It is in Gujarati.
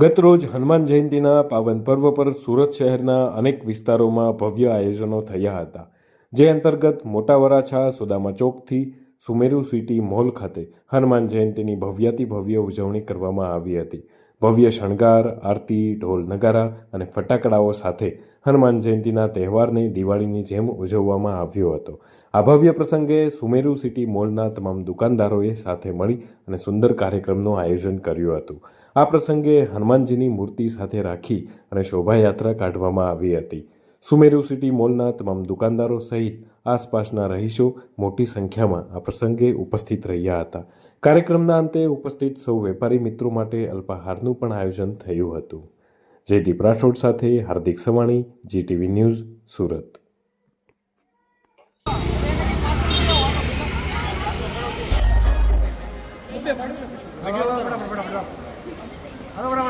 ગતરોજ હનુમાન જયંતીના પાવન પર્વ પર સુરત શહેરના અનેક વિસ્તારોમાં ભવ્ય આયોજનો થયા હતા, જે અંતર્ગત મોટા વરાછા સુદામા ચોકથી સુમેરુ સિટી મોલ ખાતે હનુમાન જયંતીની ભવ્યાતિ ભવ્ય ઉજવણી કરવામાં આવી હતી. ભવ્ય શણગાર, આરતી, ઢોલ નગારા અને ફટાકડાઓ સાથે હનુમાન જયંતીના તહેવારને દિવાળીની જેમ ઉજવવામાં આવ્યો હતો. આ ભવ્ય પ્રસંગે સુમેરુ સિટી મોલના તમામ દુકાનદારોએ સાથે મળી અને સુંદર કાર્યક્રમનું આયોજન કર્યું હતું. આ પ્રસંગે હનુમાનજીની મૂર્તિ સાથે રાખી અને શોભાયાત્રા કાઢવામાં આવી હતી. સુમેરુ સિટી મોલના તમામ દુકાનદારો સહિત આસપાસના રહીશો મોટી સંખ્યામાં આ પ્રસંગે ઉપસ્થિત રહ્યા હતા. કાર્યક્રમના અંતે ઉપસ્થિત સૌ વેપારી મિત્રો માટે અલ્પાહારનું પણ આયોજન થયું હતું. જયદીપ રાઠોડ સાથે હાર્દિક સવાણી, GTV ન્યૂઝ, સુરત. બરાબર